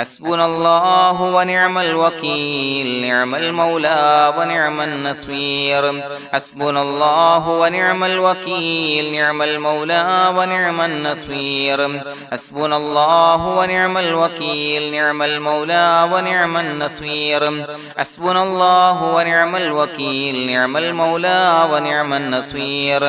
حسبنا الله ونعم الوكيل نعم المولى ونعم النصير حسبنا الله ونعم الوكيل نعم المولى ونعم النصير حسبنا الله ونعم الوكيل نعم المولى ونعم النصير حسبنا الله ونعم الوكيل نعم المولى ونعم النصير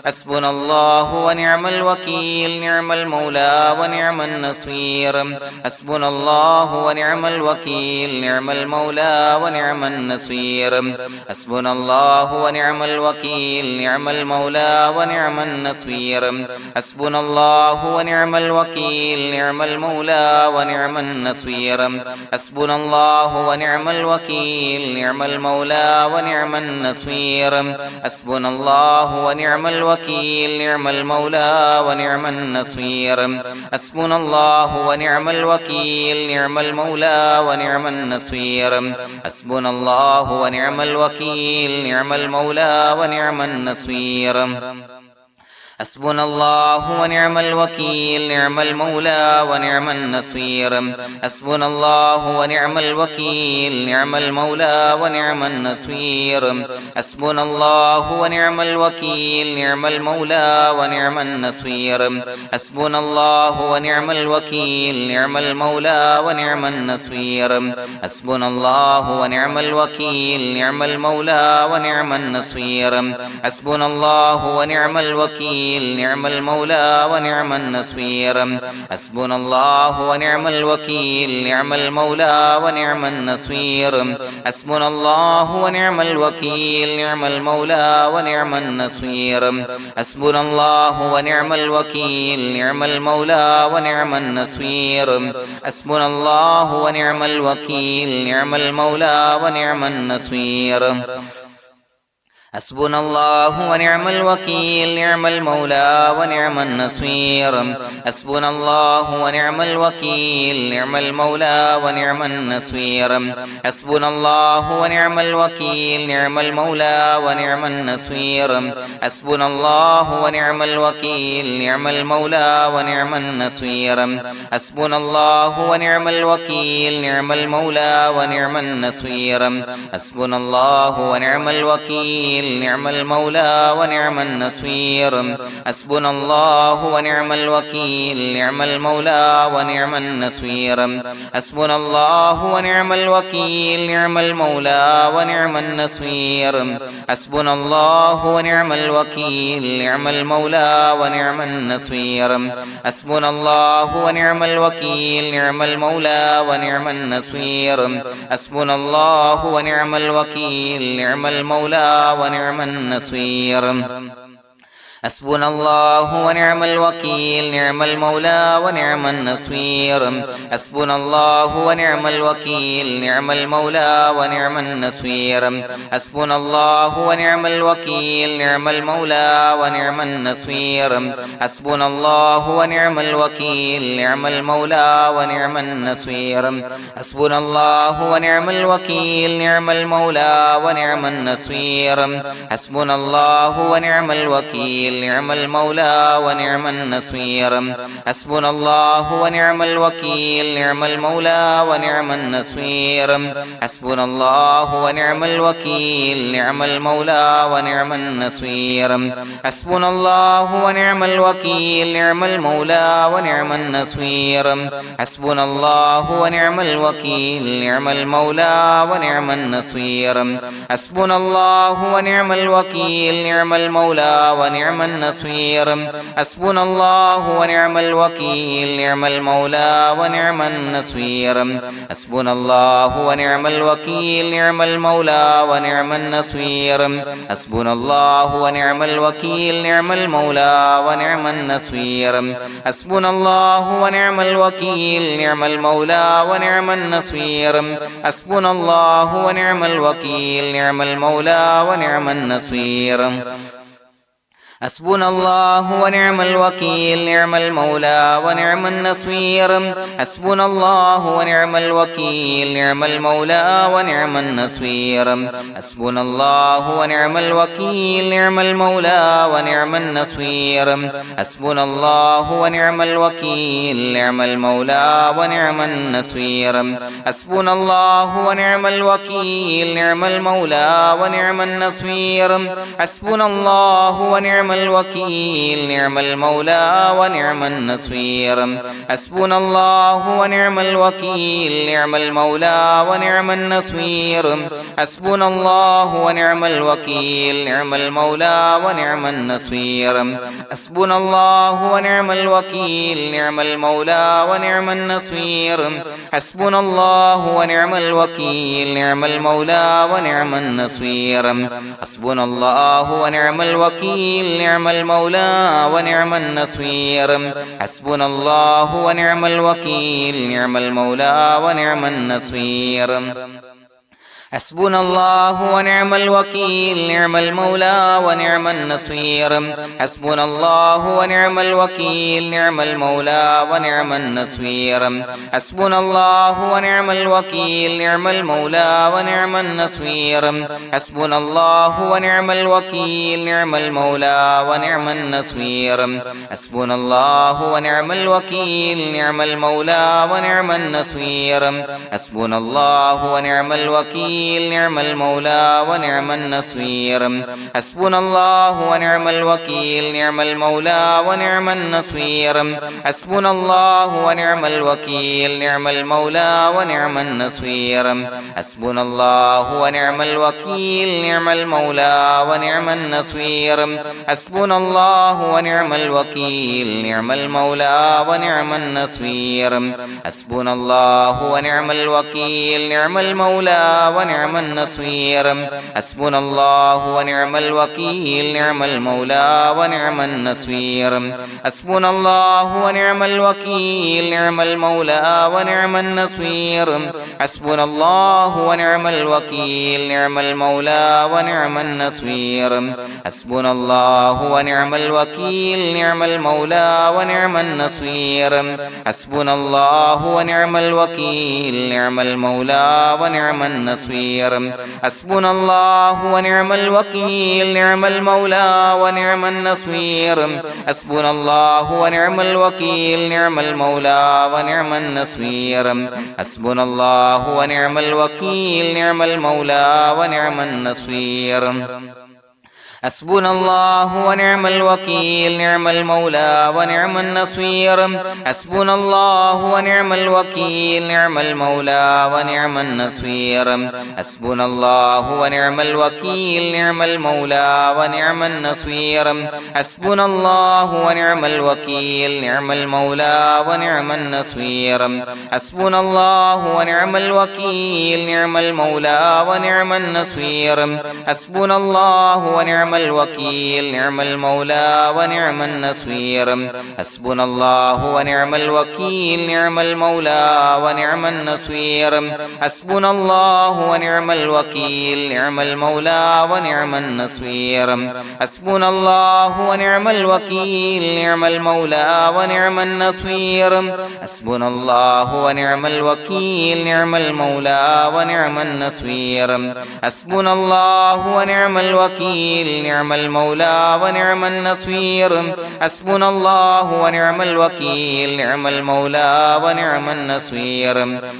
حسبنا الله ونعم الوكيل نعم المولى ونعم النصير حسبنا الله ونعم الوكيل نعم المولى ونعم النصير حسبنا الله ونعم الوكيل نعم المولى ونعم النصير حسبنا الله ونعم الوكيل نعم المولى ونعم النصير حسبنا الله ونعم الوكيل نعم المولى ونعم النصير حسبنا الله ونعم الوكيل نعم المولى ونعم النصير حسبنا الله ونعم الوكيل نعم المولى ونعم النصير حسبنا الله ونعم الوكيل نعم المولى ونعم النصير حسبنا الله ونعم الوكيل نعم المولى ونعم النصير حسبنا الله ونعم الوكيل نعم المولى ونعم النصير حسبنا الله ونعم الوكيل نعم المولى ونعم النصير حسبنا الله ونعم الوكيل نعم المولى ونعم النصير حسبنا الله ونعم الوكيل نعم المولى ونعم النصير حسبنا الله ونعم الوكيل نعم المولى ونعم النصير حسبنا الله ونعم الوكيل نعم المولى ونعم النصير حسبنا الله ونعم الوكيل نعم المولى ونعم النصير حسبنا الله ونعم الوكيل نعم المولى ونعم النصير حسبنا الله ونعم الوكيل نعم المولى ونعم النصير حسبنا الله ونعم الوكيل نعم المولى ونعم النصير حسبنا الله ونعم الوكيل نعم المولى ونعم النصير حسبنا الله ونعم الوكيل نعم المولى ونعم النصير حسبنا الله ونعم الوكيل نعم المولى ونعم النصير حسبنا الله ونعم الوكيل نعم المولى ونعم النصير حسبنا الله ونعم الوكيل نعم المولى ونعم النصير حسبنا الله ونعم الوكيل نعم المولى ونعم النصير حسبنا الله ونعم الوكيل نعم المولى ونعم النصير حسبنا الله ونعم الوكيل نعم المولى ونعم النصير حسبنا الله ونعم الوكيل نعم المولى ونعم النصير حسبنا الله ونعم الوكيل نعم المولى ونعم النصير حسبنا الله ونعم الوكيل نعم المولى ونعم النصير حسبنا الله ونعم الوكيل نعم المولى ونعم النصير حسبنا الله ونعم الوكيل نعم المولى ونعم النصير حسبنا الله ونعم الوكيل نعم المولى ونعم النصير حسبنا الله ونعم الوكيل نعم المولى ونعم النصير حسبنا الله ونعم الوكيل نعم المولى ونعم النصير حسبنا الله ونعم الوكيل نعم المولى ونعم النصير حسبنا الله ونعم الوكيل نعم المولى ونعم النصير حسبنا الله ونعم الوكيل نعم المولى ونعم النصير حسبنا الله ونعم الوكيل نعم المولى ونعم النصير حسبنا الله ونعم الوكيل نعم المولى ونعم النصير حسبنا الله ونعم الوكيل نعم المولى ونعم النصير حسبنا الله ونعم الوكيل نعم المولى ونعم النصير حسبنا الله ونعم الوكيل نعم المولى ونعم النصير حسبنا الله ونعم الوكيل نعم المولى ونعم النصير حسبنا الله ونعم الوكيل نعم المولى ونعم النصير حسبنا الله ونعم الوكيل نعم المولى ونعم النصير حسبنا الله ونعم الوكيل نعم المولى ونعم النصير حسبنا الله ونعم الوكيل نعم المولى ونعم النصير حسبنا الله ونعم الوكيل نعم المولى ونعم النصير حسبنا الله ونعم الوكيل نعم المولى ونعم النصير حسبنا الله ونعم الوكيل نعم المولى ونعم النصير حسبنا الله ونعم الوكيل نعم المولى ونعم النصير حسبنا الله ونعم الوكيل نعم المولى ونعم النصير حسبنا الله ونعم الوكيل نعم المولى ونعم النصير حسبنا الله ونعم الوكيل نعم المولى ونعم النصير حسبنا الله ونعم الوكيل نعم المولى ونعم النصير حسبنا الله ونعم الوكيل نعم المولى ونعم النصير حسبنا الله ونعم الوكيل نعم المولى ونعم النصير حسبنا الله ونعم الوكيل نعم المولى ونعم النصير حسبنا الله ونعم الوكيل نعم المولى ونعم النصير حسبنا الله ونعم الوكيل نعم المولى ونعم النصير حسبنا الله ونعم الوكيل نعم المولى ونعم النصير حسبنا الله ونعم الوكيل نعم المولى ونعم النصير حسبنا الله ونعم الوكيل نعم المولى ونعم النصير حسبنا الله ونعم الوكيل نعم المولى ونعم النصير حسبنا الله ونعم الوكيل نعم المولى ونعم النصير حسبنا الله ونعم الوكيل نعم المولى ونعم النصير حسبنا الله ونعم الوكيل نعم المولى ونعم النصير حسبنا الله ونعم الوكيل نعم المولى ونعم النصير حسبنا الله ونعم الوكيل نعم المولى ونعم النصير حسبنا الله ونعم الوكيل نعم المولى ونعم النصير حسبنا الله ونعم الوكيل نعم المولى ونعم النصير حسبنا الله ونعم الوكيل نعم المولى ونعم النصير حسبنا الله ونعم الوكيل نعم المولى ونعم النصير حسبنا الله ونعم الوكيل نعم المولى ونعم النصير حسبنا الله ونعم الوكيل نعم المولى ونعم النصير حسبنا الله ونعم الوكيل نعم المولى ونعم النصير حسبنا الله ونعم الوكيل نعم المولى ونعم النصير حسبنا الله ونعم الوكيل نعم المولى ونعم النصير حسبنا الله ونعم الوكيل نعم المولى ونعم النصير حسبنا الله ونعم الوكيل نعم المولى ونعم النصير حسبنا الله ونعم الوكيل نعم المولى ونعم النصير حسبنا الله ونعم الوكيل نعم المولى ونعم النصير حسبنا الله ونعم الوكيل نعم المولى ونعم النصير حسبنا الله ونعم الوكيل نعم المولى ونعم النصير حسبنا الله ونعم الوكيل نعم المولى ونعم النصير حسبنا الله ونعم الوكيل نعم المولى ونعم النصير حسبنا الله ونعم الوكيل نعم المولى ونعم النصير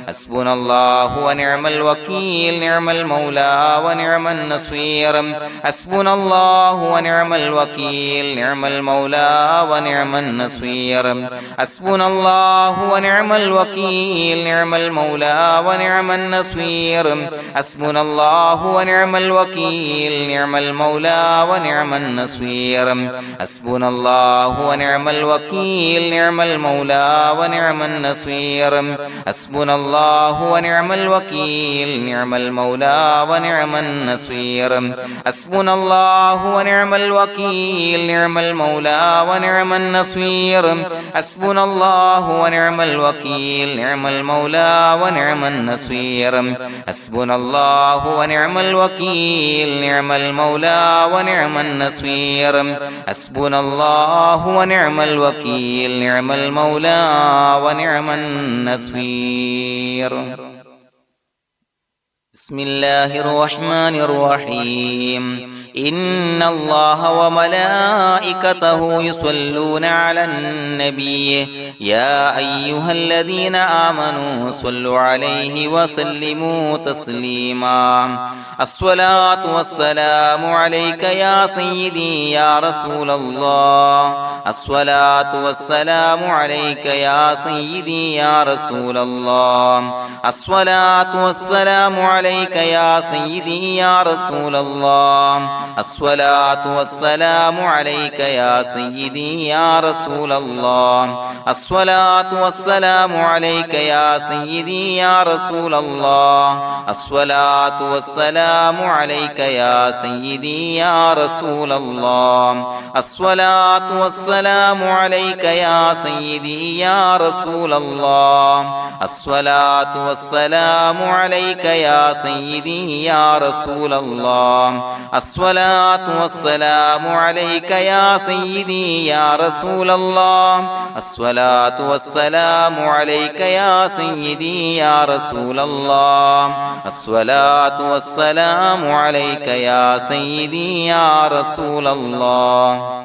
حسبنا الله ونعم الوكيل نعم المولى ونعم النصير حسبنا الله ونعم الوكيل نعم المولى ونعم النصير حسبنا الله ونعم الوكيل نعم المولى ونعم النصير حسبنا الله ونعم الوكيل نعم المولى ونعم النصير حسبنا الله ونعم الوكيل نعم المولى ونعم النصير حسبنا الله ونعم الوكيل نعم المولى ونعم النصير حسبنا الله ونعم الوكيل نعم المولى ونعم النصير حسبنا الله ونعم الوكيل نعم المولى ونعم النصير حسبنا الله ونعم الوكيل نعم المولى ونعم النصير حسبنا الله ونعم الوكيل نعم المولى ونعم النصير بسم الله الرحمن الرحيم إن الله وملائكته يصلون على النبي يا أيها الذين آمنوا صلوا عليه وسلموا تسليما الصلاة والسلام عليك يا سيدي يا رسول الله الصلاة والسلام عليك يا سيدي يا رسول الله الصلاة والسلام عليك يا سيدي يا رسول الله الصلاة والسلام عليك يا سيدي يا رسول الله الصلاة والسلام عليك يا سيدي يا رسول الله الصلاة والسلام عليك يا سيدي يا رسول الله الصلاة والسلام عليك يا سيدي يا رسول الله الصلاة والسلام عليك يا سيدي يا رسول الله الصلاة والسلام عليك يا سيدي يا رسول الله الصلاة والسلام عليك يا سيدي يا رسول الله الصلاة والسلام عليك يا سيدي يا رسول الله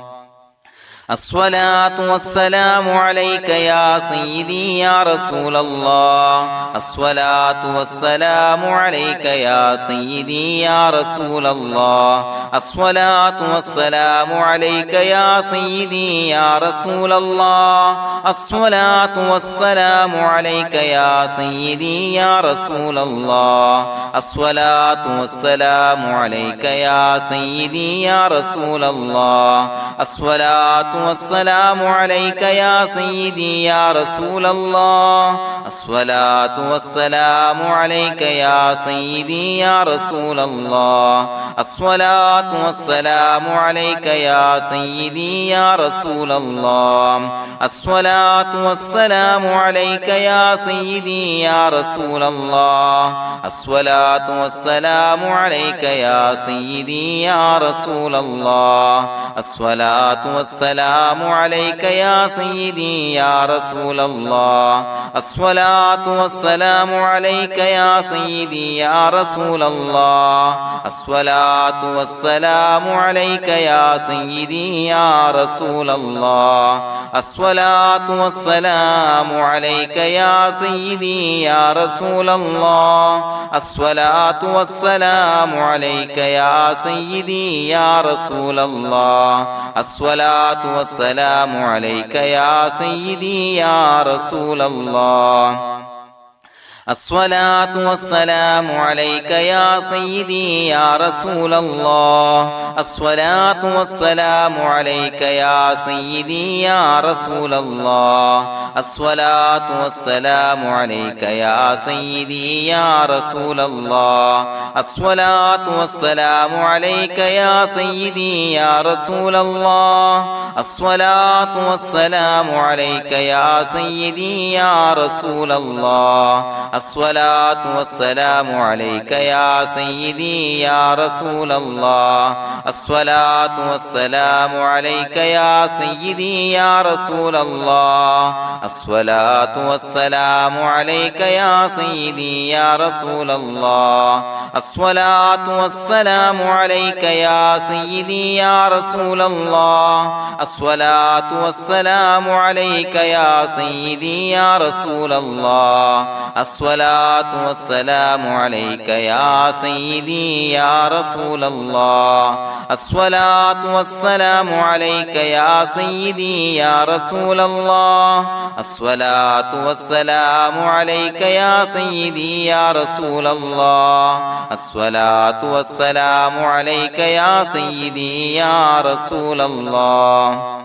الصلاة والسلام عليك يا سيدي يا رسول الله الصلاة والسلام عليك يا سيدي يا رسول الله الصلاة والسلام عليك يا سيدي يا رسول الله الصلاة والسلام عليك يا سيدي يا رسول الله الصلاة والسلام عليك يا سيدي يا رسول الله الصلاة والسلام عليك يا سيدي يا رسول الله الصلاة والسلام عليك يا سيدي يا رسول الله الصلاة والسلام عليك يا سيدي يا رسول الله الصلاة والسلام عليك يا سيدي يا رسول الله الصلاة والسلام عليك يا سيدي يا رسول الله الصلاة والسلام عليك يا سيدي يا رسول الله الصلاة والسلام عليك يا سيدي يا رسول الله الصلاة والسلام عليك يا سيدي يا رسول الله الصلاة والسلام عليك يا سيدي يا رسول الله الصلاة والسلام عليك يا سيدي يا رسول الله الصلاة والسلام عليك يا سيدي يا رسول الله الصلاة والسلام عليك يا سيدي يا رسول الله الصلاة والسلام عليك يا سيدي يا رسول الله الصلاة والسلام عليك يا سيدي يا رسول الله الصلاة والسلام عليك يا سيدي يا رسول الله الصلاة والسلام عليك يا سيدي يا رسول الله الصلاة والسلام عليك يا سيدي يا رسول الله الصلاة والسلام عليك يا سيدي يا رسول الله الصلاة والسلام عليك يا سيدي يا رسول الله الصلاة والسلام عليك يا سيدي يا رسول الله الصلاة والسلام عليك يا سيدي يا رسول الله الصلاة والسلام عليك يا سيدي يا رسول الله الصلاة والسلام عليك يا سيدي يا رسول الله الصلاة والسلام عليك يا سيدي يا رسول الله الصلاة والسلام عليك يا سيدي يا رسول الله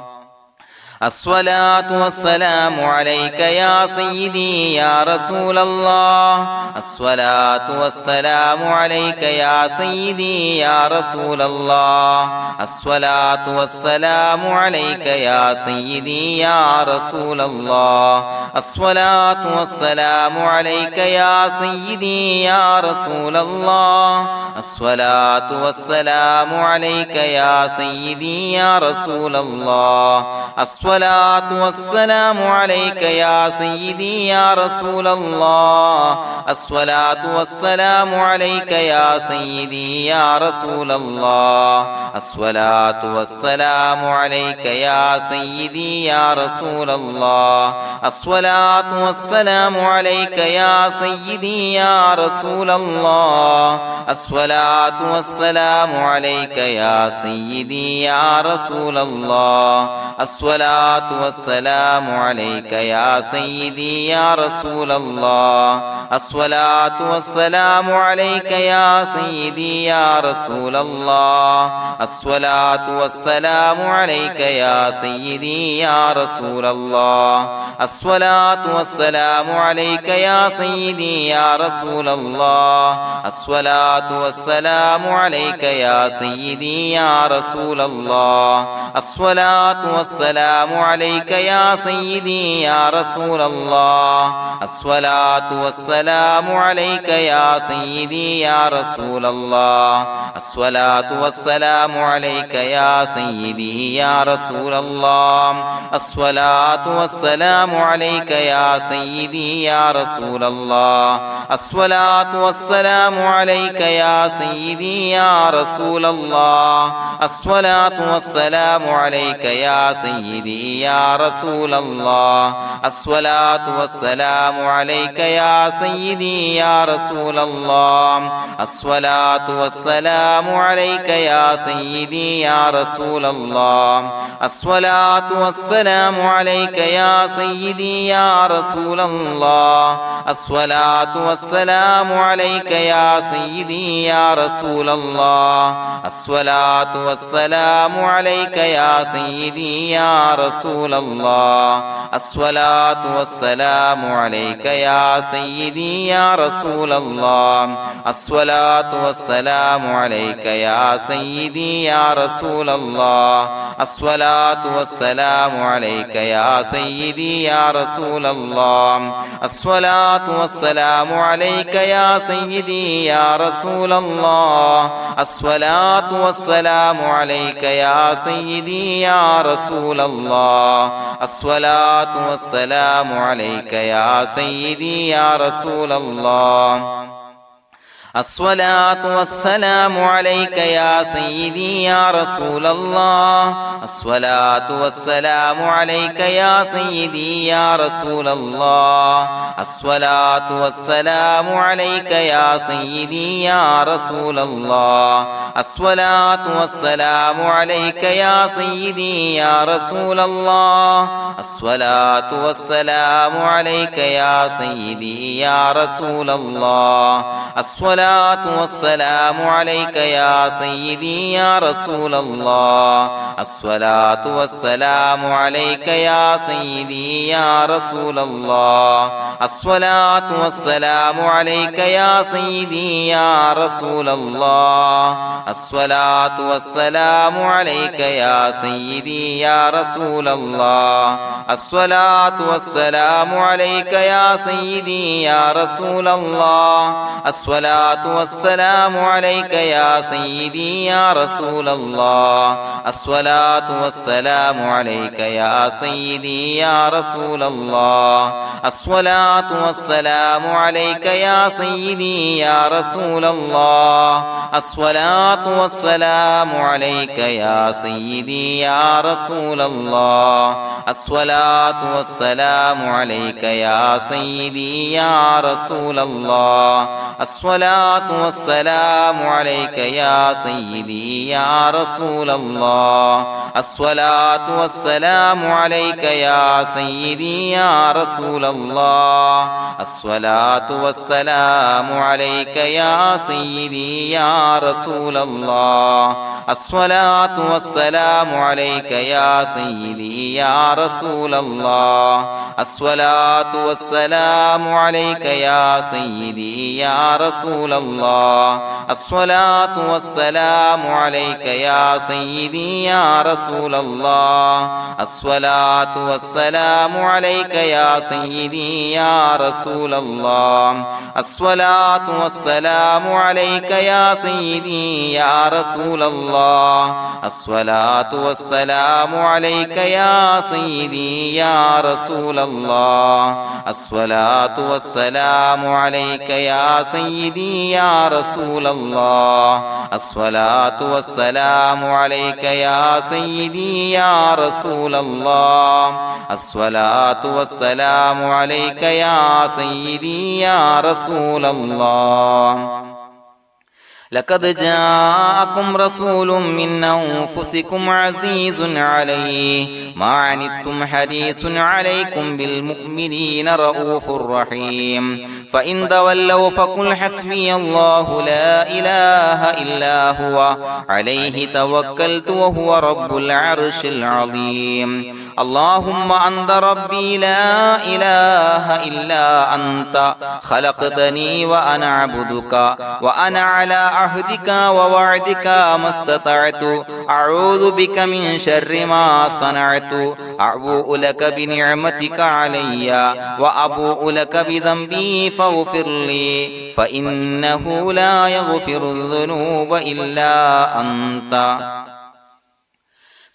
الصلاة والسلام عليك يا سيدي يا رسول الله الصلاة والسلام عليك يا سيدي يا رسول الله الصلاة والسلام عليك يا سيدي يا رسول الله الصلاة والسلام عليك يا سيدي يا رسول الله الصلاة والسلام عليك يا سيدي يا رسول الله الصلاة والسلام عليك يا سيدي يا رسول الله الصلاة والسلام عليك يا سيدي يا رسول الله الصلاة والسلام عليك يا سيدي يا رسول الله الصلاة والسلام عليك يا سيدي يا رسول الله الصلاة والسلام عليك يا سيدي يا رسول الله الصلاة والسلام عليك يا سيدي يا رسول الله الصلاة والسلام عليك يا سيدي يا رسول الله الصلاة والسلام عليك يا سيدي يا رسول الله الصلاة والسلام عليك يا سيدي يا رسول الله الصلاة والسلام عليك يا سيدي يا رسول الله الصلاة والسلام عليك يا سيدي يا رسول الله الصلاة والسلام عليك يا سيدي يا رسول الله الصلاة والسلام عليك يا سيدي يا رسول الله الصلاة والسلام عليك يا سيدي يا رسول الله الصلاة والسلام عليك يا سيدي يا رسول الله الصلاة والسلام عليك يا سيدي يا رسول الله الصلاة والسلام عليك يا سيدي يا رسول الله الصلاة والسلام عليك يا سيدي يا رسول الله الصلاة والسلام عليك يا سيدي يا رسول الله الصلاة والسلام عليك يا سيدي يا رسول الله الصلاة والسلام عليك يا سيدي يا رسول الله الصلاة والسلام عليك يا سيدي يا رسول الله الصلاة والسلام عليك يا سيدي يا رسول الله الصلاة والسلام عليك يا سيدي يا رسول الله الصلاة والسلام عليك يا سيدي يا رسول الله الصلاة والسلام عليك يا سيدي يا رسول الله الصلاة والسلام عليك يا سيدي يا رسول الله الصلاة والسلام عليك يا سيدي يا رسول الله الصلاة والسلام عليك يا سيدي يا رسول الله الصلاة والسلام عليك يا سيدي يا رسول الله الصلاة والسلام عليك يا سيدي يا رسول الله الصلاة والسلام عليك يا سيدي يا رسول الله الصلاة والسلام عليك يا سيدي يا رسول الله الصلاة والسلام عليك يا سيدي يا رسول الله الصلاة والسلام عليك يا سيدي يا رسول الله الصلاة والسلام عليك يا سيدي يا رسول الله الصلاة والسلام عليك يا سيدي يا رسول الله الصلاة والسلام عليك يا سيدي يا رسول الله الصلاة والسلام عليك يا سيدي يا رسول الله الصلاة والسلام عليك يا سيدي يا رسول الله الصلاة والسلام عليك يا سيدي يا رسول الله الصلاة والسلام عليك يا سيدي يا رسول الله الصلاة الصلاة والسلام عليك يا سيدي يا رسول الله الصلاة والسلام عليك يا سيدي يا رسول الله الصلاة والسلام عليك يا سيدي يا رسول الله الصلاة والسلام عليك يا سيدي يا رسول الله الصلاة والسلام عليك يا سيدي يا رسول الله الصلاة والسلام عليك يا سيدي يا رسول الله الصلاة والسلام عليك يا سيدي يا رسول الله الصلاة والسلام عليك يا سيدي يا رسول الله الصلاة والسلام عليك يا سيدي يا رسول الله الصلاة والسلام عليك يا سيدي يا رسول الله الصلاة والسلام عليك يا سيدي يا رسول الله الصلاة والسلام عليك يا سيدي يا رسول الله لقد جاءكم رسول من أنفسكم عزيز عليه ما عنتم حريص عليكم بالمؤمنين رؤوف رحيم فإن تولوا فقل حسبي الله لا إله إلا هو عليه توكلت وهو رب العرش العظيم اللهم أنت ربي لا إله إلا أنت خلقتني وأنا عبدك وأنا على عهدك ووعدك ما استطعت أعوذ بك من شر ما صنعت أبوء لك بنعمتك علي وأبوء لك بذنبي فاغفر لي فإنه لا يغفر الذنوب إلا أنت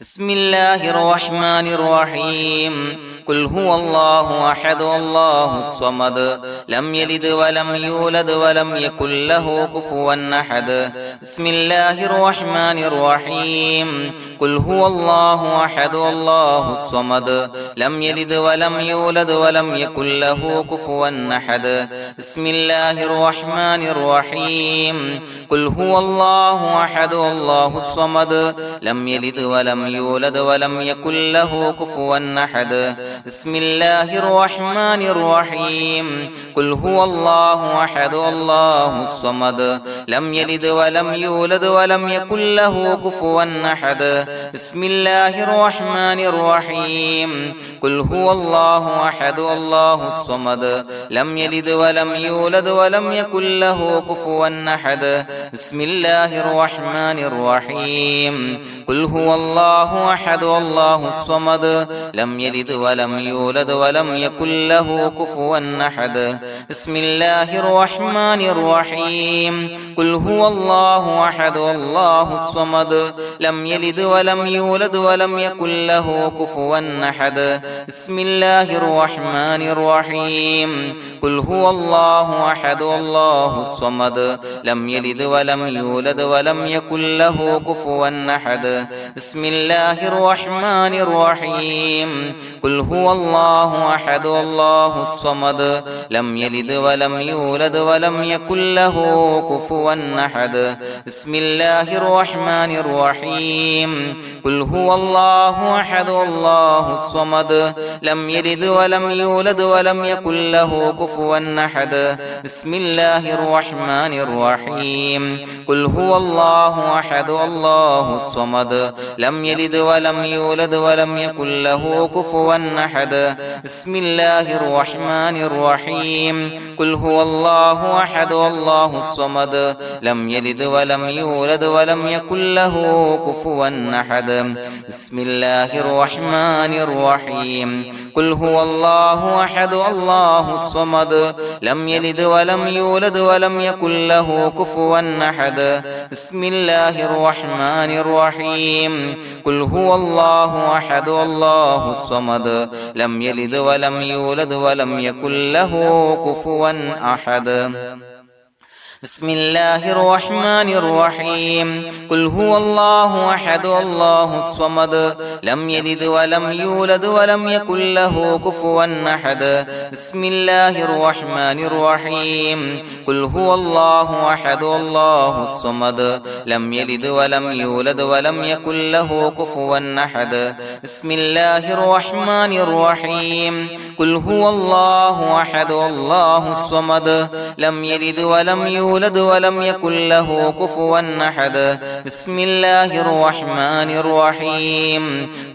بسم الله الرحمن الرحيم قل هو الله أحد الله الصمد لم يلد ولم يولد ولم يكن له كفوا أحد بسم الله الرحمن الرحيم قل هو الله أحد الله الصمد لم يلد ولم يولد ولم يكن له كفوا أحد بسم الله الرحمن الرحيم قل هو الله أحد الله الصمد لم يلد ولم يولد ولم يكن له كفوا أحد بسم الله الرحمن الرحيم قل هو الله أحد الله الصمد لم يلد ولم يولد ولم يكن له كفوا أحد بسم الله الرحمن الرحيم قل هو الله أحد الله الصمد لم يلد ولم يولد ولم يكن له كفوا أحد بسم الله الرحمن الرحيم قل هو الله أحد الله الصمد لم يلد ولم يولد ولم يكن له كفوا أحد بسم الله الرحمن الرحيم قل هو الله أحد الله الصمد لم يلد ولم يولد ولم يكن له كفوا أحد بسم الله الرحمن الرحيم قل هو الله أحد الله الصمد لم يلد ولم يولد ولم يكن له كفوا أحد بسم الله الرحمن الرحيم قل هو الله أحد الله الصمد لم يلد ولم يولد ولم يكن له كفوا أحد بسم الله الرحمن الرحيم قل هو الله أحد الله الصمد لم يلد ولم يولد ولم يكن له كفوا أحد بسم الله الرحمن الرحيم قل هو الله أحد الله الصمد لم يلد ولم يولد ولم يكن له كفوا أحد بسم الله الرحمن الرحيم قل هو الله أحد الله الصمد لم يلد ولم يولد ولم يكن له كفوا أحد بسم الله الرحمن الرحيم قل هو الله أحد الله الصمد لم يلد ولم يولد ولم يكن له كفوا أحد بسم الله الرحمن الرحيم قل هو الله أحد الله الصمد لم يلد ولم يولد ولم يكن له كفوا أحد بسم الله الرحمن الرحيم قل هو الله أحد الله الصمد لم يلد ولم يولد ولم يكن له كفوا أحد بسم الله الرحمن الرحيم قل هو الله أحد الله الصمد لم يلد ولم يولد ولم يكن له كفوا أحد بسم الله الرحمن الرحيم قل هو الله أحد الله الصمد لم يلد ولم يولد ولم يكن له كفوا أحد بسم الله الرحمن الرحيم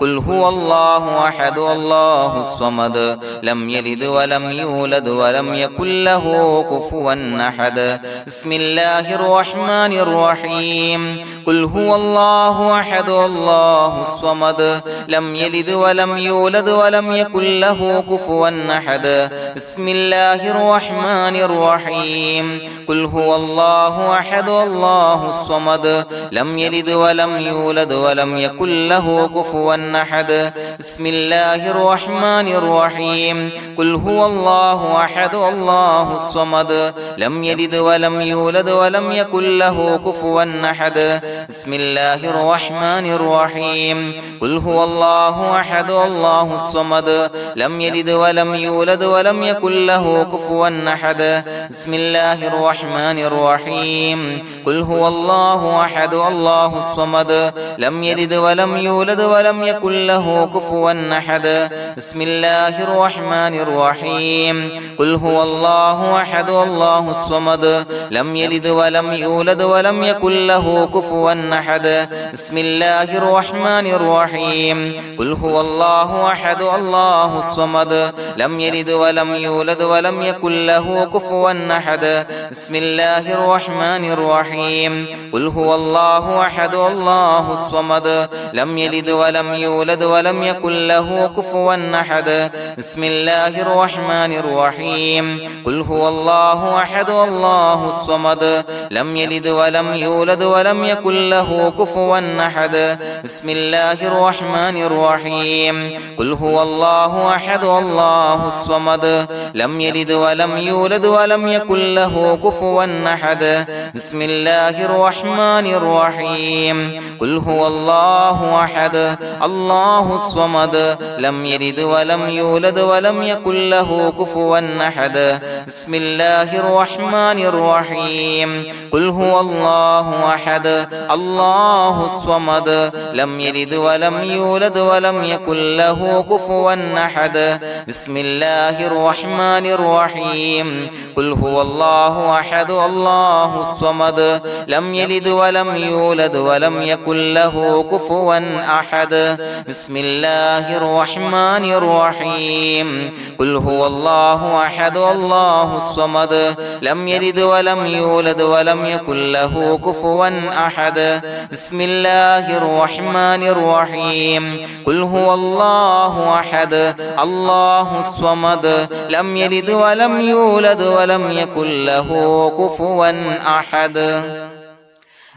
قل هو الله أحد الله الصمد لم يلد ولم يولد ولم يكن له كفوا أحد بسم الله الرحمن الرحيم قل هو الله أحد الله الصمد لم يلد ولم يولد ولم يكن له كفوا أحد بسم الله الرحمن الرحيم قل هو الله أحد الله الصمد لم يلد ولم يولد ولم يكن له كفوا أحد بسم الله الرحمن الرحيم قل هو الله أحد الله الصمد لم يلد ولم يولد ولم يكن له كفوا أحد بسم الله الرحمن الرحيم قل هو الله أحد الله الصمد لم يلد ولم يولد ولم يكن له كفوا أحد بسم الله الرحمن الرحيم قل هو الله أحد الله الصمد لم يلد ولم يولد ولم يكن له كفوا أحد بسم الله الرحمن الرحيم قل هو الله أحد الله الصمد لم يلد ولم يولد ولم يكن له كفوا أحد بسم الله الرحمن الرحيم قل هو الله أحد الله الصمد لم يلد ولم يولد ولم يكن له كفوا أحد بسم الله الرحمن الرحيم قل هو الله أحد الله الصمد لم يلد ولم يولد ولم يكن له كفوا أحد بسم الله الرحمن الرحيم قل هو الله أحد الله الصمد لم يلد ولم يولد ولم يكن له كفوا أحد بسم الله الرحمن الرحيم قل هو الله أحد الله الصمد لم يلد ولم يولد ولم يكن له كفوا أحد بسم الله الرحمن الرحيم قل هو الله أحد الله الصمد لم يلد ولم يولد ولم يكن له كفوا أحد بسم الله الرحمن الرحيم قل هو الله أحد الله الصمد لم يلد ولم يولد ولم يكن له كفوا أحد بسم الله الرحمن الرحيم قل هو الله أحد الله الصمد لم يلد ولم يولد ولم يكن له كفوا أحد بسم الله الرحمن الرحيم قل هو الله أحد الله الصمد لم يلد ولم يولد ولم يكن له كفوا أحد بسم الله الرحمن الرحيم قل هو الله أحد الله الصمد لم يلد ولم يولد ولم يكن له كفوا أحد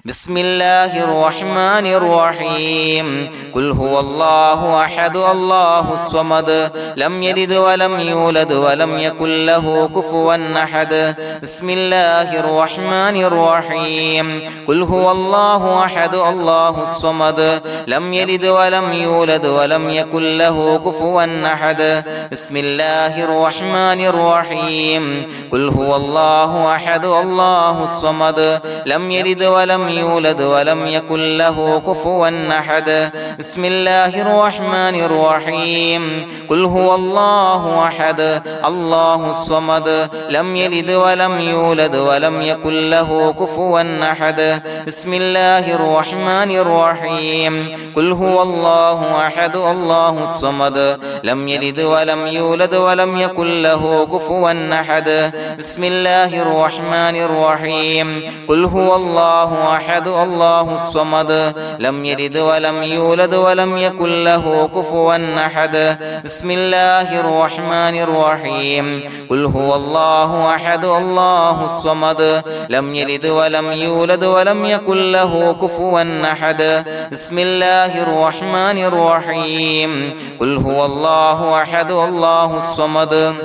بسم الله الرحمن الرحيم قل هو الله أحد الله الصمد لم يلد ولم يولد ولم يكن له كفوا أحد بسم الله الرحمن الرحيم قل هو الله أحد الله الصمد لم يلد ولم يولد ولم يكن له كفوا أحد بسم الله الرحمن الرحيم قل هو الله أحد الله الصمد لم يلد ولم يولد ولم يكن له كفوا أحد بسم الله الرحمن الرحيم قل هو الله أحد الله الصمد لم يلد ولم يولد ولم يكن له كفوا أحد بسم الله الرحمن الرحيم قل هو الله أحد الله الصمد لم يلد ولم يولد ولم يكن له كفوا أحد بسم الله الرحمن الرحيم قل هو الله أحد الله الصمد لم يلد ولم يولد ولم يكن له كفوا أحد بسم الله الرحمن الرحيم قل هو الله أحد الله الصمد لم يلد ولم يولد ولم يكن له كفوا أحد بسم الله الرحمن الرحيم قل هو الله أحد الله الصمد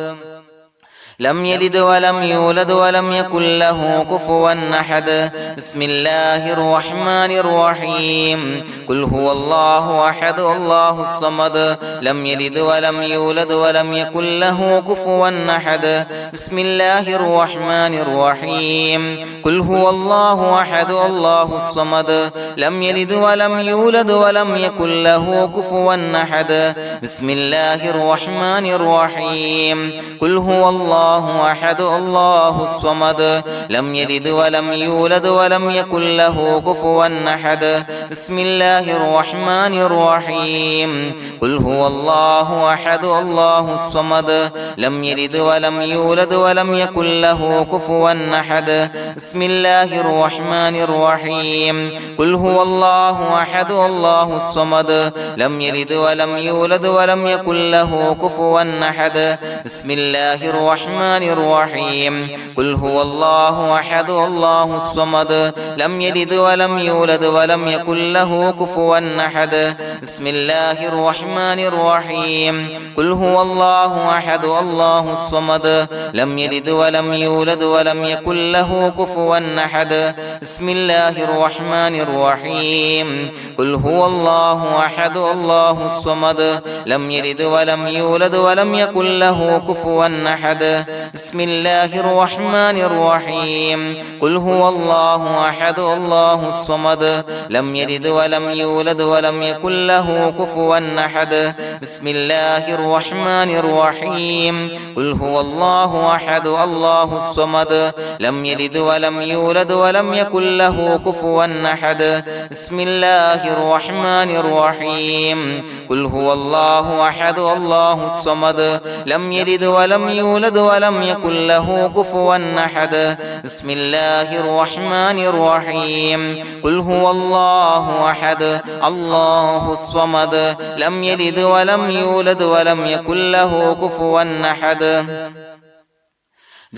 لم يلد ولم يولد ولم يكن له كفوا أحد بسم الله الرحمن الرحيم قل هو الله أحد الله الصمد لم يلد ولم يولد ولم يكن له كفوا أحد بسم الله الرحمن الرحيم قل هو الله أحد الله الصمد لم يلد ولم يولد ولم يكن له كفوا أحد بسم الله الرحمن الرحيم قل هو الله أحد الله الصمد لم يلد ولم يولد ولم يكن له كفوا أحد بسم الله الرحمن الرحيم قل هو الله أحد الله الصمد لم يلد ولم يولد ولم يكن له كفوا أحد بسم الله الرحمن الرحيم قل هو الله أحد الله الصمد لم يلد ولم يولد ولم يكن له كفوا أحد بسم الله الرحمن الرحيم قل هو الله أحد الله الصمد لم يلد ولم يولد ولم يكن له كفوا أحد بسم الله الرحمن الرحيم قل هو الله أحد الله الصمد لم يلد ولم يولد ولم يكن له كفوا أحد بسم الله الرحمن الرحيم قل هو الله أحد الله الصمد لم يلد ولم يولد ولم يكن له كفوا أحد بسم الله الرحمن الرحيم قل هو الله أحد الله الصمد لم يلد ولم يولد ولم يكن له كفوا أحد بسم الله الرحمن الرحيم قل هو الله أحد الله الصمد لم يلد ولم يولد ولم يكن له كفوا أحد بسم الله الرحمن الرحيم قل هو الله أحد الله الصمد لم يلد ولم يولد ولم يكن له كفوا أحد بسم الله الرحمن الرحيم قل هو الله أحد الله الصمد لم يلد ولم يولد ولم يكن له كفوا أحد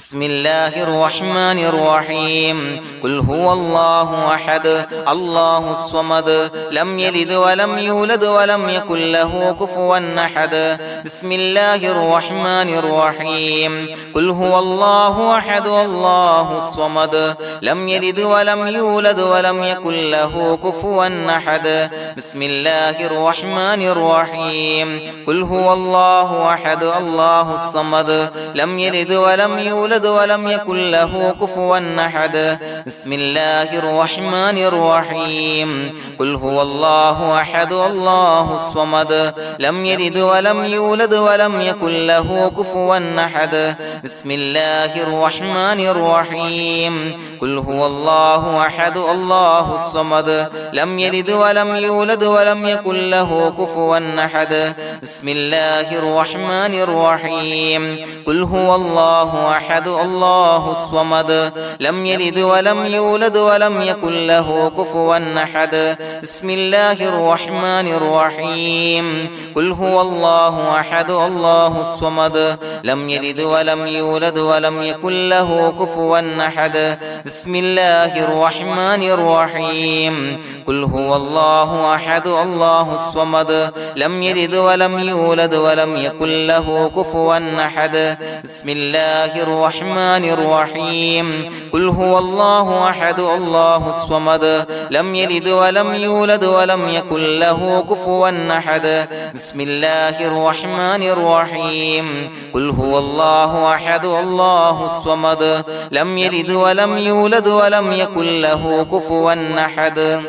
بسم الله الرحمن الرحيم قل هو الله أحد الله الصمد لم يلد ولم يولد ولم يكن له كفوا أحد بسم الله الرحمن الرحيم قل هو الله أحد الله الصمد لم يلد ولم يولد ولم يكن له كفوا أحد بسم الله الرحمن الرحيم قل هو الله أحد الله الصمد لم يلد ولم يولد ولم يكن له كفوا أحد بسم الله الرحمن الرحيم قل هو الله أحد الله الصمد لم يلد ولم يولد ولم يكن له كفوا أحد بسم الله الرحمن الرحيم قل هو الله أحد الله الصمد لم يلد ولم يولد ولم يكن له كفوا أحد بسم الله الرحمن الرحيم قل هو الله أحد الله الصمد لم يلد ولم يولد ولم يكن له كفوا أحد بسم الله الرحمن الرحيم قل هو الله أحد الله الصمد لم يلد ولم يولد ولم يكن له كفوا أحد بسم الله الرحمن الرحيم قل هو الله أحد الله الصمد لم يلد ولم يولد ولم يكن له كفوا أحد بسم الله الرحمن الرحيم قل هو الله أحد الله الصمد لم يلد ولم يولد ولم يكن له كفوا أحد بسم الله الرحمن الرحيم قل هو الله أحد الله الصمد لم يلد ولم يولد ولم يكن له كفوا أحد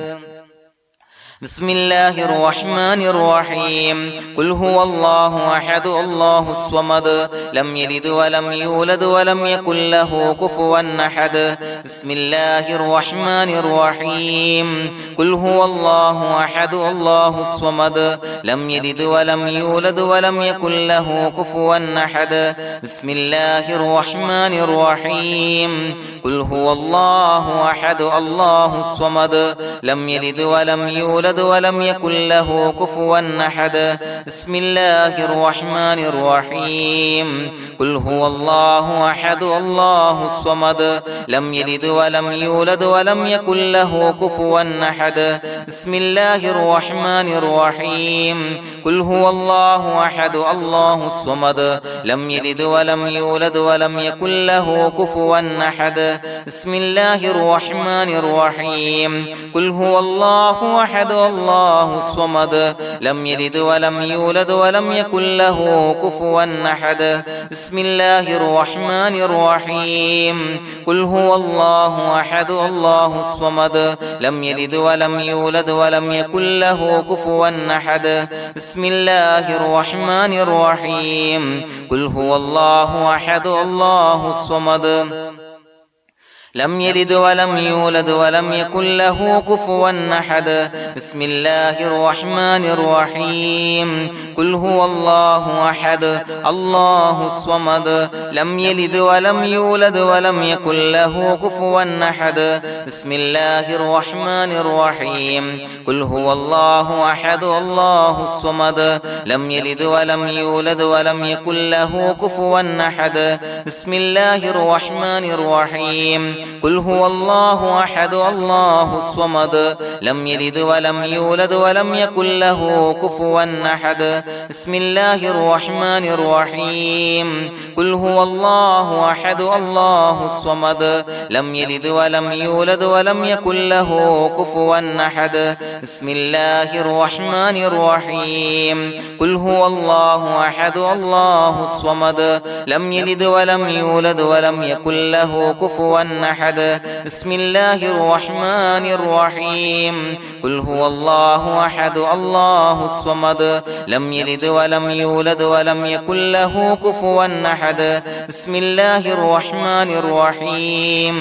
بسم الله الرحمن الرحيم قل هو الله أحد الله الصمد لم يلد ولم يولد ولم يكن له كفوا أحد بسم الله الرحمن الرحيم قل هو الله أحد الله الصمد لم يلد ولم يولد ولم يكن له كفوا أحد بسم الله الرحمن الرحيم قل هو الله أحد الله الصمد لم يلد ولم يولد يولد ولم يكن له كفوا أحد بسم الله الرحمن الرحيم قل هو الله أحد الله الصمد لم يلد ولم يولد ولم يكن له كفوا أحد بسم الله الرحمن الرحيم قل هو الله أحد الله الصمد لم يلد ولم يولد ولم يكن له كفوا أحد بسم الله الرحمن الرحيم قل هو الله أحد الله الصمد لم يلد ولم يولد ولم يكن له كفوا أحد بسم الله الرحمن الرحيم قل هو الله أحد الله الصمد لم يلد ولم يولد ولم يكن له كفوا أحد بسم الله الرحمن الرحيم قل هو الله أحد الله الصمد لم يلد ولم يولد ولم يكن له كفوا أحد بسم الله الرحمن الرحيم قل هو الله أحد الله الصمد لم يلد ولم يولد ولم يكن له كفوا أحد بسم الله الرحمن الرحيم قل هو الله أحد الله الصمد لم يلد ولم يولد ولم يكن له كفوا أحد بسم الله الرحمن الرحيم قل هو الله أحد الله الصمد لم يلد ولم يولد ولم يكن له كفوا أحد بسم الله الرحمن الرحيم قل هو الله أحد الله الصمد لم يلد ولم يولد ولم يكن له كفوا أحد بسم الله الرحمن الرحيم قل هو الله أحد الله الصمد لم يلد ولم يولد ولم يكن له كفوا أحد بسم الله الرحمن الرحيم قل هو الله أحد الله الصمد لم يلد ولم يولد ولم يكن له كفوا أحد بسم الله الرحمن الرحيم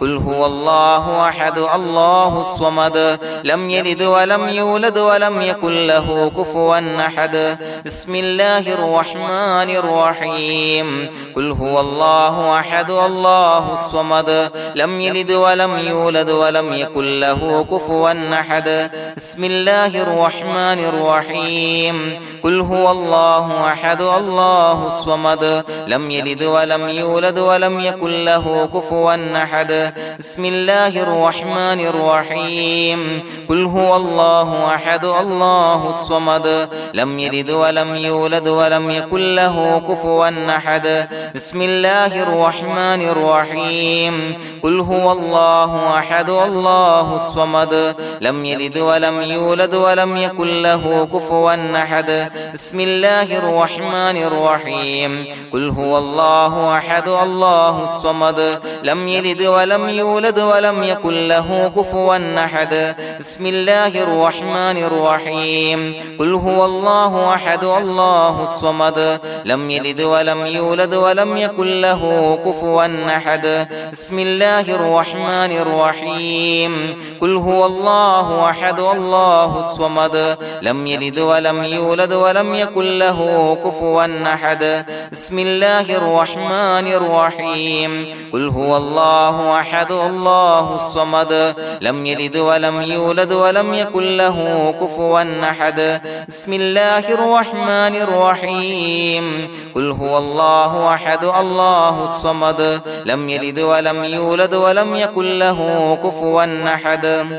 قل هو الله أحد الله الصمد لم يلد ولم يولد ولم يكن له كفوا أحد بسم الله الرحمن الرحيم قل هو الله أحد الله الصمد لم يلد ولم يولد ولم يكن له كفوا أحد بسم الله الرحمن الرحيم قل هو الله أحد الله الصمد لم يلد ولم يولد ولم يكن له كفوا أحد بسم الله الرحمن الرحيم قل هو الله أحد الله الصمد لم يلد ولم يولد ولم يكن له كفوا أحد بسم الله الرحمن الرحيم قل هو الله أحد الله الصمد لم يلد ولم يولد ولم يكن له كفوا أحد بسم الله الرحمن الرحيم قل هو الله أحد الله الصمد لم يلد ولم يولد ولم يكن له كفوا أحد بسم الله الرحمن الرحيم قل هو الله أحد الله الصمد لم يلد ولم يولد ولم يكن له كفوا أحد بسم الله الرحمن الرحيم قل هو الله أحد الله الصمد لم يلد ولم يولد ولم يكن له كفوا أحد بسم الله الرحمن الرحيم قل هو الله أحد الله الصمد لم يلد ولم يولد ولم يكن له كفوا أحد بسم الله الرحمن الرحيم قل هو الله أحد الله الصمد لم يلد ولم يولد ولم يكن له كفوا أحد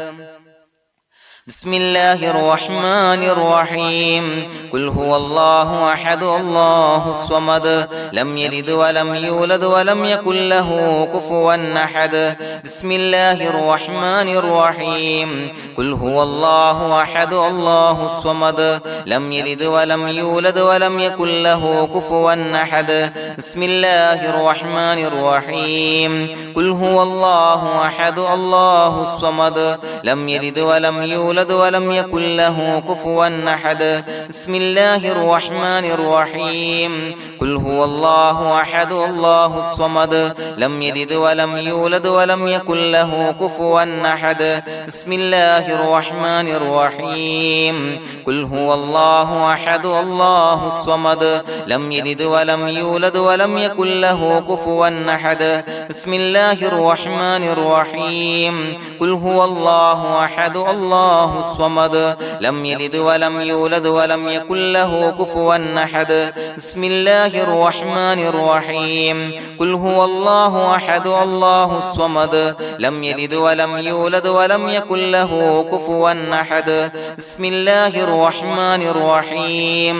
بسم الله الرحمن الرحيم قل هو الله أحد الله الصمد لم يلد ولم يولد ولم يكن له كفوا أحد بسم الله الرحمن الرحيم قل هو الله أحد الله الصمد لم يلد ولم يولد ولم يكن له كفوا أحد بسم الله الرحمن الرحيم قل هو الله أحد الله الصمد لم يلد ولم يولد ولم يكن له كفوا أحد بسم الله الرحمن الرحيم قل هو الله أحد الله الصمد لم يلد ولم يولد ولم يكن له كفوا أحد بسم الله الرحمن الرحيم قل هو الله أحد الله الصمد لم يلد ولم يولد ولم يكن له كفوا أحد بسم الله الرحمن الرحيم قل هو الله الله أحد الله الصمد لم يلد ولم يولد ولم يكن له كفوا أحد بسم الله الرحمن الرحيم قل هو الله أحد الله الصمد لم يلد ولم يولد ولم يكن له كفوا أحد بسم الله الرحمن الرحيم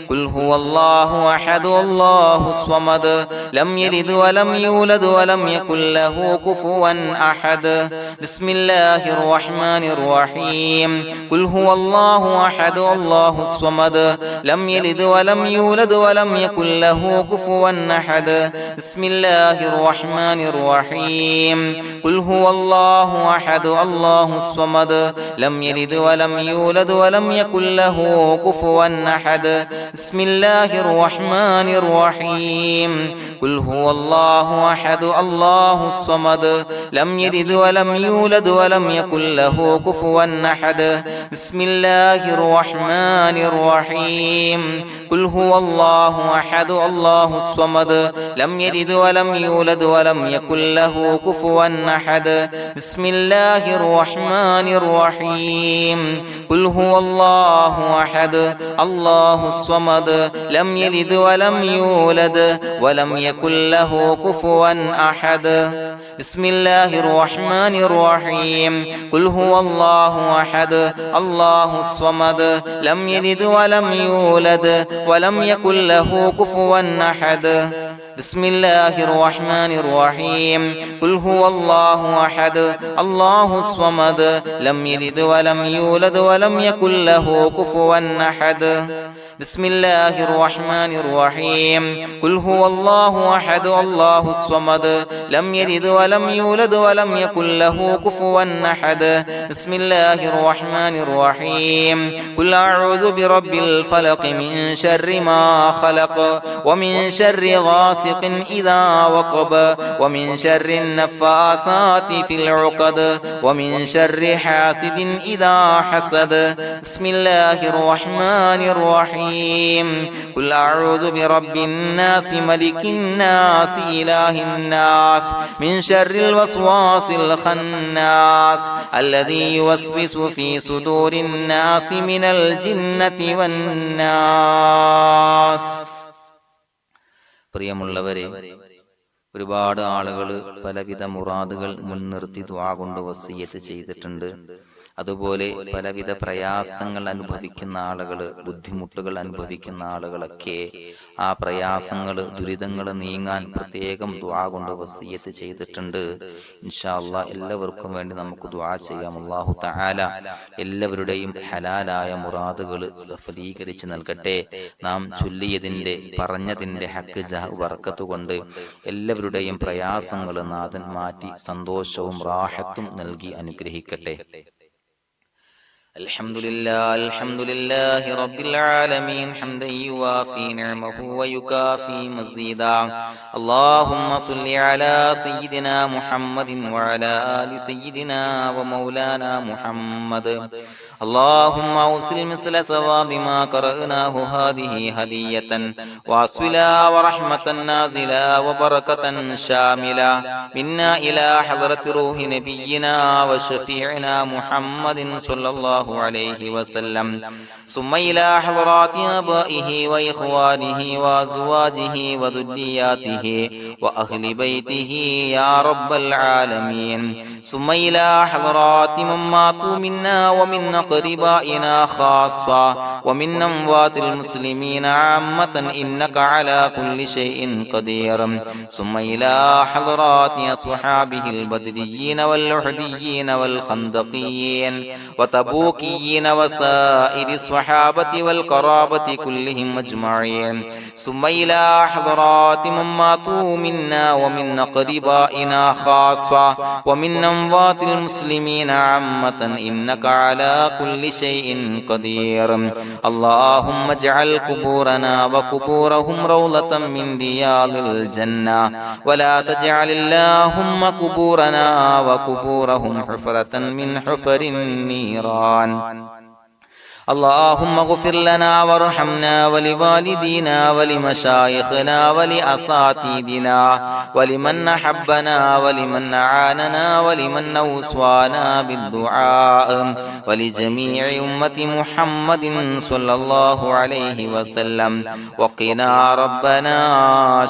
قل هو الله أحد الله الصمد لم يلد ولم يولد ولم يكن له كفوا أحد بسم الله الرحمن الرحيم قل هو الله أحد الله الصمد لم يلد ولم يولد ولم يكن له كفوا أحد بسم الله الرحمن الرحيم قل هو الله أحد الله الصمد لم يلد ولم يولد ولم يكن له كفوا أحد بسم الله الرحمن الرحيم قل هو الله أحد الله الصمد لم يلد ولم يولد ولم يكن له كفوا أحد بسم الله الرحمن الرحيم قل هو الله أحد الله الصمد لم يلد ولم يولد ولم يكن له كفوا أحد بسم الله الرحمن الرحيم قل هو الله أحد الله الصمد لم يلد ولم يولد ولم يكن له كفوا أحد بسم الله الرحمن الرحيم قل هو الله أحد الله الصمد لم يلد ولم يولد ولم يكن له كفوا أحد بسم الله الرحمن الرحيم قل هو الله أحد الله الصمد لم يلد ولم يولد ولم يكن له كفوا أحد بسم الله الرحمن الرحيم قل هو الله أحد الله الصمد لم يلد ولم يولد ولم يكن له كفوا أحد بسم الله الرحمن الرحيم قل أعوذ برب الفلق من شر ما خلق ومن شر غاسق إذا وقب ومن شر النفاثات في العقد ومن شر حاسد إذا حسد بسم الله الرحمن الرحيم قل أعوذ برب الناس ملك الناس إله الناس من شر الوسواس الخناس الذي يوسوس في صدور الناس من الجنة والناس. പ്രിയമുള്ളവരെ, ഒരുപാട് ആളുകൾ പലവിധ മുറാദുകൾ മുൻനിർത്തി ദുആ കൊണ്ട് വസിയ്യത്ത് ചെയ്തിട്ടുണ്ട്. അതുപോലെ പലവിധ പ്രയാസങ്ങൾ അനുഭവിക്കുന്ന ആളുകൾ, ബുദ്ധിമുട്ടുകൾ അനുഭവിക്കുന്ന ആളുകളൊക്കെ ആ പ്രയാസങ്ങൾ, ദുരിതങ്ങൾ നീങ്ങാൻ പ്രത്യേകം ദുആ കൊണ്ട് വസിയ്യത്ത് ചെയ്തിട്ടുണ്ട്. ഇൻഷാ അല്ലാഹ് എല്ലാവർക്കും വേണ്ടി നമുക്ക് ദുആ ചെയ്യാം. അല്ലാഹു തആല എല്ലാവരുടെയും ഹലാലായ മുറാദുകൾ സഫലീകരിച്ച് നൽകട്ടെ. നാം ചൊല്ലിയതിന്റെ, പറഞ്ഞതിന്റെ ഹക്ക് ജാഹ് ബർക്കത്ത് കൊണ്ട് എല്ലാവരുടെയും പ്രയാസങ്ങൾ നാഥൻ മാറ്റി സന്തോഷവും റാഹത്തും നൽകി അനുഗ്രഹിക്കട്ടെ. الحمد لله رب العالمين حمدا يوافي نعمه ويكافي مزيدا. اللهم صل على سيدنا محمد وعلى آل سيدنا ومولانا محمد. اللهم أوصل مثل ثواب ما قرأناه هذه هدية واصلا ورحمة نازلا وبركة شاملة منا إلى حضرة روح نبينا وشفيعنا محمد صلى الله عليه وسلم، ثم إلى حضرات آبائه وإخوانه وأزواجه وذرياته وأهل بيته يا رب العالمين، ثم إلى حضرات من ماتوا منا ومن أقربائنا خاصة ومن أموات المسلمين عامة إنك على كل شيء قدير، ثم إلى حضرات أصحابه البدريين والأحديين والخندقيين وتبوكيين وسائر الصحابة والقرابة كلهم أجمعين، ثم إلى حضرات من ماتوا منا ومن أقربائنا خاصة ومن أموات المسلمين عامة إنك على كل شيء قدير. اللهم اجعل قبورنا وقبورهم روضة من رياض الجنة، ولا تجعل اللهم قبورنا وقبورهم حفرة من حفر النيران. اللهم اغفر لنا وارحمنا ولوالدينا ولمشايخنا ولأساتذتنا ولمن أحبنا ولمن أعاننا ولمن أوصانا بالدعاء ولجميع أمة محمد صلى الله عليه وسلم وقنا ربنا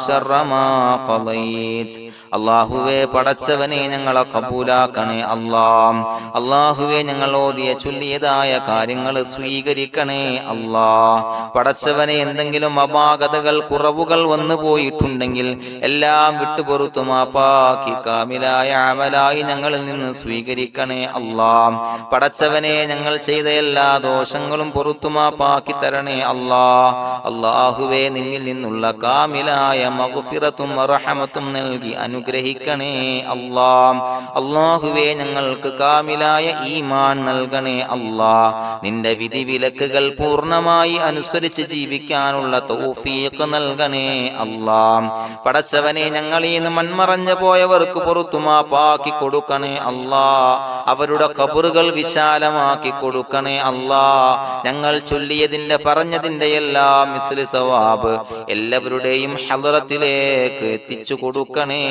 شر ما قضيت. അള്ളാഹുവേ പടച്ചവനെ ഞങ്ങളെ കബൂലാക്കണേ അല്ലാഹ്. അള്ളാഹുവേ ഞങ്ങൾ ഓതിയ ചൊല്ലിയതായ കാര്യങ്ങൾ സ്വീകരിക്കണേ അല്ലാഹ്. പടച്ചവനെ എന്തെങ്കിലും അപാകതകൾ കുറവുകൾ വന്നു പോയിട്ടുണ്ടെങ്കിൽ എല്ലാം വിട്ടുപൊറുത്തു മാപ്പാക്കി കാമിലായ അമലായി ഞങ്ങളിൽ നിന്ന് സ്വീകരിക്കണേ അല്ലാഹ്. പടച്ചവനെ ഞങ്ങൾ ചെയ്ത എല്ലാ ദോഷങ്ങളും പൊറുത്തു മാപ്പാക്കി തരണേ അല്ലാഹ്. അള്ളാഹുവേ നിന്നിൽ നിന്നുള്ള കാമിലായ മഗ്ഫിറത്തും റഹമത്തും നൽകി അനുഗ്രഹിക്കണേ അല്ലാഹ്. അല്ലാഹുവേ ഞങ്ങൾക്ക് കാമിലായ ഈമാൻ നൽകണേ അല്ലാഹ്. നിന്റെ വിധി വിലക്കുകൾ പൂർണ്ണമായി അനുസരിച്ച് ജീവിക്കാനുള്ള തൗഫീഖ് നൽകണേ അല്ലാഹ്. പടച്ചവനെ ഞങ്ങളിൽ നിന്ന് മൺമറഞ്ഞു പോയവർക്ക് പുറത്തു മാപ്പാക്കി കൊടുക്കണേ അല്ലാഹ്. അവരുടെ ഖബറുകൾ വിശാലമാക്കി കൊടുക്കണേ അല്ലാഹ്. ഞങ്ങൾ ചൊല്ലിയതിന്റെ പറഞ്ഞതിന്റെ എല്ലാം മിസ്ലി സവാബ് എല്ലാവരുടെയും ഹളറത്തിലേക്ക് എത്തിച്ചു കൊടുക്കണേ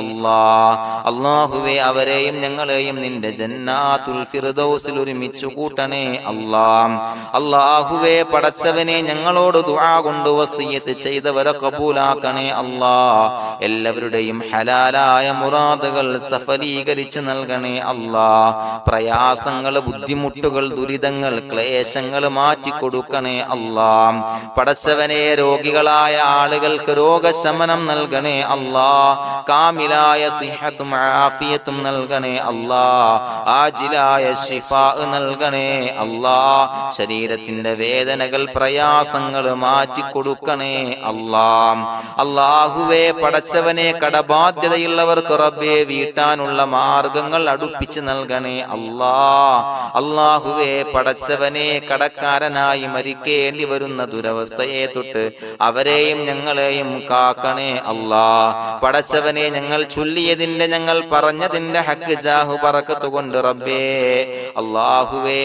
അല്ലാഹ്. അല്ലാഹുവേ അവരെയും ഞങ്ങളെയും നിന്റെ ജന്നാത്തുൽ ഫിർദൗസിൽ ഒരുമിച്ചു കൂട്ടണേ അല്ലാഹ്. അല്ലാഹുവേ പടച്ചവനെ ഞങ്ങളോട് ദുആ കൊണ്ട് വസിയത്ത് ചെയ്തവരെ കബൂലാക്കണേ അല്ലാഹ്. എല്ലാവരുടെയും ഹലാലായ മുറാദുകൾ സഫലീകരിച്ച് നൽകണേ അല്ലാഹ്. പ്രയാസങ്ങൾ, ബുദ്ധിമുട്ടുകൾ, ദുരിതങ്ങൾ, ക്ലേശങ്ങൾ മാറ്റിക്കൊടുക്കണേ അല്ലാഹ്. പടച്ചവനെ രോഗികളായ ആളുകൾക്ക് രോഗശമനം നൽകണേ അല്ലാഹ്. കാമിലായ സിഹത്തും ആഫിയത്തും നൽകണേ അല്ലാഹ്. ആജിലായ ശിഫാ നൽകണേ അല്ലാഹ്. ശരീരത്തിന്റെ വേദനകൾ, പ്രയാസങ്ങൾ മാറ്റിക്കൊടുക്കണേ അല്ലാഹ്. അല്ലാഹുവേ പടച്ചവനെ കടബാധ്യതയുള്ളവർക്ക് റബ്ബേ വീട്ടാനുള്ള മാർഗങ്ങൾ അടുപ്പിച്ച് നൽകണേ അല്ലാഹ്. അല്ലാഹുവേ പടച്ചവനെ കടക്കാരനായി മരിക്കേണ്ടി വരുന്ന ദുരവസ്ഥയെ തൊട്ട് അവരെയും ഞങ്ങളെയും കാക്കണേ അല്ലാഹ്. പടച്ചവനെ ഞങ്ങൾ ചൊല്ലിയതിന്റെ, ഞങ്ങൾ പറഞ്ഞതിന്റെ ഹക്ക് ജാഹു ബറക്കത്ത് കൊണ്ട് റബ്ബേ അല്ലാഹുവേ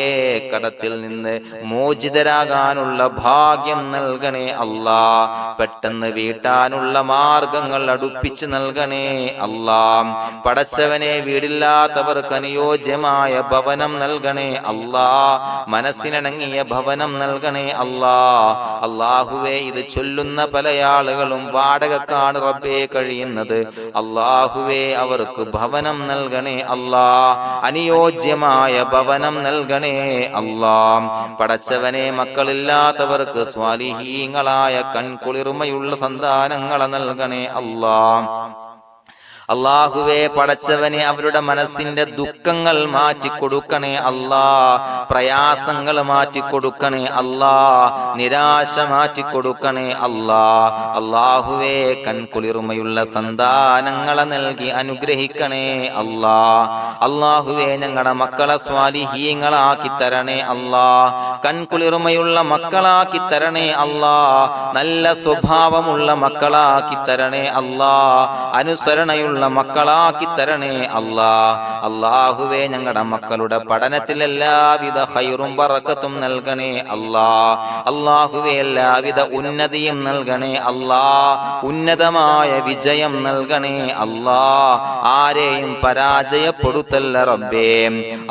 കടത്തിൽ നിന്ന് മോചിതരാകാനുള്ള ഭാഗ്യം നൽകണേ അല്ലാഹ്. പെട്ടെന്ന് വീട്ടാനുള്ള മാർഗങ്ങൾ അടുപ്പിച്ച് നൽകണേ അല്ലാഹ്. പടച്ചവനെ വീടില്ലാത്തവർക്ക് അനുയോജ്യമായ ഭവനം നൽകണേ അല്ലാഹ്. മനസ്സിനിണങ്ങിയ ഭവനം നൽകണേ അല്ലാഹ്. അല്ലാഹുവേ ഇത് ചൊല്ലുന്ന പല ആളുകളും വാടകക്കാണ് റബ്ബേ കഴിയുന്നത്. അല്ലാഹുവേ അവർക്ക് ഭവനം നൽകണേ അല്ലാഹ്. അനുയോജ്യമായ ഭവനം നൽകണേ അല്ലാഹ്. പടച്ചവനെ മക്കളില്ലാത്തവർക്ക് സ്വാലിഹീങ്ങളായ കൺകുളിർമയുള്ള സന്താനങ്ങളെ നൽകണേ അല്ലാഹ്. അല്ലാഹുവേ പടച്ചവനെ അവരുടെ മനസ്സിന്റെ ദുഃഖങ്ങൾ മാറ്റിക്കൊടുക്കണേ അല്ലാഹ്. പ്രയാസങ്ങൾ മാറ്റിക്കൊടുക്കണേ അല്ലാഹ്. നിരാശ മാറ്റിക്കൊടുക്കണേ അല്ലാഹ്. അല്ലാഹുവേ കൺകുളിർമയുള്ള സന്താനങ്ങളെ നൽകി അനുഗ്രഹിക്കണേ അല്ലാഹ്. അല്ലാഹുവേ ഞങ്ങളുടെ മക്കളെ സ്വാലിഹീങ്ങളാക്കി തരണേ അല്ലാഹ്. കൺകുളിർമയുള്ള മക്കളാക്കി തരണേ അല്ലാഹ്. നല്ല സ്വഭാവമുള്ള മക്കളാക്കി തരണേ അല്ലാഹ്. അനുസരണയുള്ള മക്കളാക്കി തരണേ അല്ലാഹ്. അല്ലാഹുവേ ഞങ്ങളുടെ മക്കളുടെ പഠനത്തിൽ എല്ലാവിധ ഖൈറും ബറക്കത്തും നൽകണേ അല്ലാഹ്. അല്ലാഹുവേ എല്ലാവിധ ഉന്നതിയും നൽകണേ അല്ലാഹ്. ഉന്നതമായ വിജയം നൽകണേ അല്ലാഹ്. ആരെയും പരാജയപ്പെടുത്തല്ല റബ്ബേ.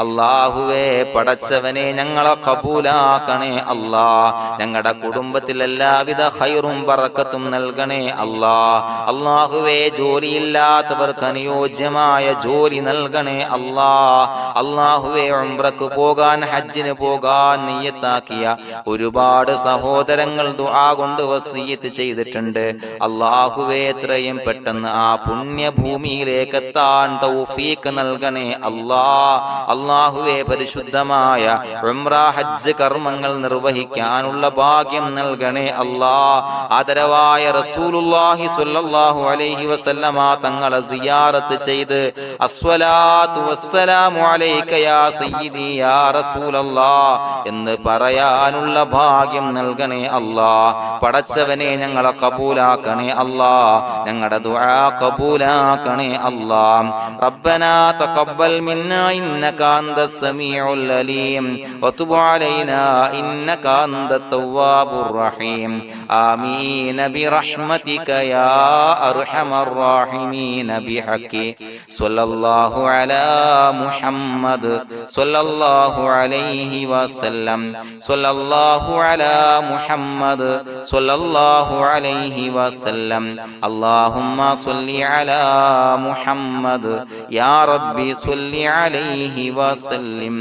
അല്ലാഹുവേ പടച്ചവനെ ഞങ്ങളെ കബൂലാക്കണേ അല്ലാഹ്. ഞങ്ങളുടെ കുടുംബത്തിൽ എല്ലാവിധ ഖൈറും ബറക്കത്തും നൽകണേ അല്ലാഹ്. അല്ലാഹുവേ ജോലിയില്ലാത്ത അനുയോജ്യമായ ജോലി നൽകണേ അല്ലാഹ്. അല്ലാഹുവേ ഉംറക്ക് പോകാൻ, ഹജ്ജിന് പോകാൻ നിയ്യത്താക്കിയ ഒരുപാട് സഹോദരങ്ങൾ ദുആ കൊണ്ട് വസിയത്ത് ചെയ്തിട്ടുണ്ട്. അല്ലാഹുവേ എത്രയും പെട്ടെന്ന് ആ പുണ്യഭൂമിയിലേക്ക് എത്താൻ തൗഫീഖ് നൽകണേ അല്ലാഹ്. അല്ലാഹുവേ പരിശുദ്ധമായ ഉംറ ഹജ്ജ് കർമ്മങ്ങൾ നിർവഹിക്കാനുള്ള ഭാഗ്യം നൽകണേ അല്ലാഹ്. ആദരവായ റസൂലുള്ളാഹി സ്വല്ലല്ലാഹു അലൈഹി വസല്ലമ തങ്ങളെ സിയാറത്ത് ചെയ്ത് അസ്സലാത്തു വസ്സലാമു അലൈക യാ സയ്യിദി യാ റസൂലല്ലാഹ് എന്ന് പറയാനുള്ള ഭാഗ്യം നൽകണേ അല്ലാഹ്. പടച്ചവനെ ഞങ്ങളെ കബൂലാക്കണേ അല്ലാഹ്, ഞങ്ങളുടെ ദുആ കബൂലാക്കണേ അല്ലാഹ്. റബ്ബനാ തഖബ്ബൽ മിന്നാ ഇന്നക അന്തസ് സമീഉൽ അലീം വതുബ് അലൈനാ ഇന്നക അന്തത് തവ്വാബുർ റഹീം. ആമീൻ ബിറഹ്മതിക യാ അർഹമർ റഹീമീൻ ബിഹഖി സ്വല്ലല്ലാഹു അലാ മുഹമ്മദ് സ്വല്ലല്ലാഹു അലൈഹി വസല്ലം സ്വല്ലല്ലാഹു അലാ മുഹമ്മദ് സ്വല്ലല്ലാഹു അലൈഹി വസല്ലം. അല്ലാഹുമ്മ സ്വല്ലി അലാ മുഹമ്മദ് യാ റബ്ബി സ്വല്ലി അലൈഹി വസല്ലം.